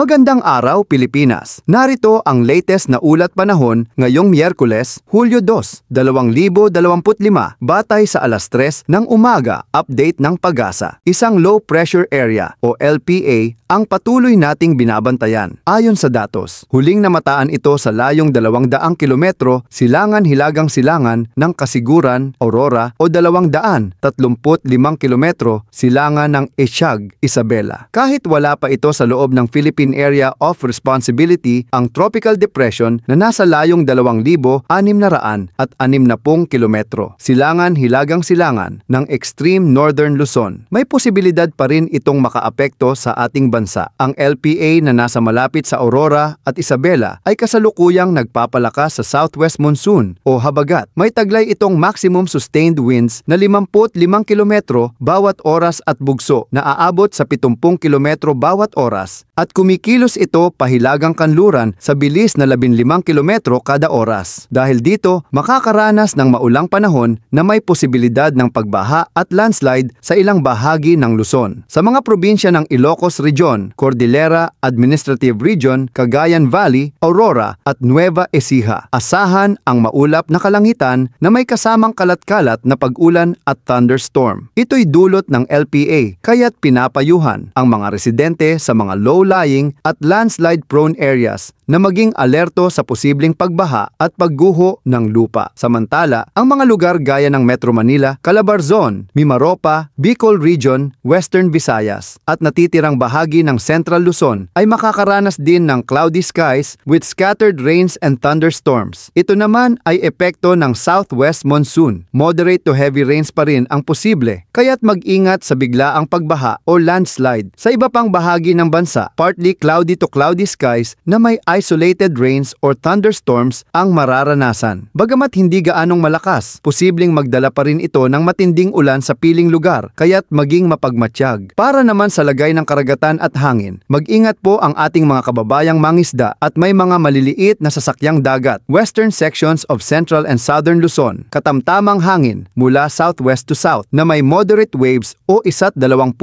Magandang araw, Pilipinas! Narito ang latest na ulat panahon ngayong Miyerkules, Hulyo 2, 2025, batay sa alas 3 ng umaga, update ng Pag-asa. Isang low pressure area o LPA ang patuloy nating binabantayan. Ayon sa datos, huling namataan ito sa layong 200 kilometro silangan-hilagang silangan ng Kasiguran, Aurora o 235 kilometro silangan ng Esyag, Isabela. Kahit wala pa ito sa loob ng Philippine Area of Responsibility, ang tropical depression na nasa layong 2,660 kilometro silangan-hilagang silangan ng extreme northern Luzon. May posibilidad pa rin itong makaapekto sa ating bansa. Ang LPA na nasa malapit sa Aurora at Isabela ay kasalukuyang nagpapalakas sa southwest monsoon o habagat. May taglay itong maximum sustained winds na 55 kilometro bawat oras at bugso na aabot sa 70 kilometro bawat oras at kumikilos ito pahilagang kanluran sa bilis na 15 kilometro kada oras. Dahil dito, makakaranas ng maulang panahon na may posibilidad ng pagbaha at landslide sa ilang bahagi ng Luzon. Sa mga probinsya ng Ilocos Region, Cordillera Administrative Region, Cagayan Valley, Aurora at Nueva Ecija, asahan ang maulap na kalangitan na may kasamang kalat-kalat na pag-ulan at thunderstorm. Ito'y dulot ng LPA, kaya't pinapayuhan ang mga residente sa mga low-lying at landslide-prone areas na maging alerto sa posibleng pagbaha at pagguho ng lupa. Samantala, ang mga lugar gaya ng Metro Manila, Calabarzon, Mimaropa, Bicol Region, Western Visayas at natitirang bahagi ng Central Luzon ay makakaranas din ng cloudy skies with scattered rains and thunderstorms. Ito naman ay epekto ng southwest monsoon. Moderate to heavy rains pa rin ang posible, kaya't mag-ingat sa biglaang pagbaha o landslide. Sa iba pang bahagi ng bansa, partly cloudy to cloudy skies na may isolated rains or thunderstorms ang mararanasan. Bagamat hindi gaanong malakas, posibleng magdala pa rin ito ng matinding ulan sa piling lugar, kaya't maging mapagmatsyag. Para naman sa lagay ng karagatan at hangin, mag-ingat po ang ating mga kababayang mangisda at may mga maliliit na sasakyang dagat. Western sections of Central and Southern Luzon, katamtamang hangin mula southwest to south na may moderate waves o 1.2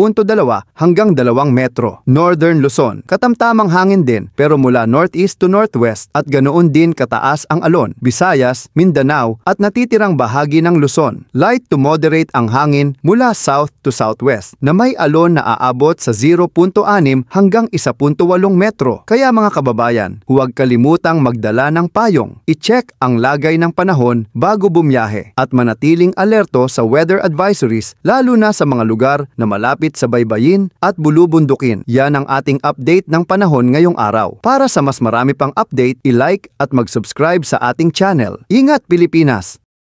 hanggang 2 metro. Northern Luzon, katamtamang hangin din pero mula northeast to northwest at ganoon din kataas ang alon. Visayas, Mindanao at natitirang bahagi ng Luzon. Light to moderate ang hangin mula south to southwest na may alon na aabot sa 0.6 hanggang 1.8 metro. Kaya mga kababayan, huwag kalimutang magdala ng payong. I-check ang lagay ng panahon bago bumiyahe at manatiling alerto sa weather advisories lalo na sa mga lugar na malapit sa baybayin at bulubundukin. Yan ang ating update ng panahon ngayong araw. Para sa mas marami pang update, i-like at mag-subscribe sa ating channel. Ingat Pilipinas!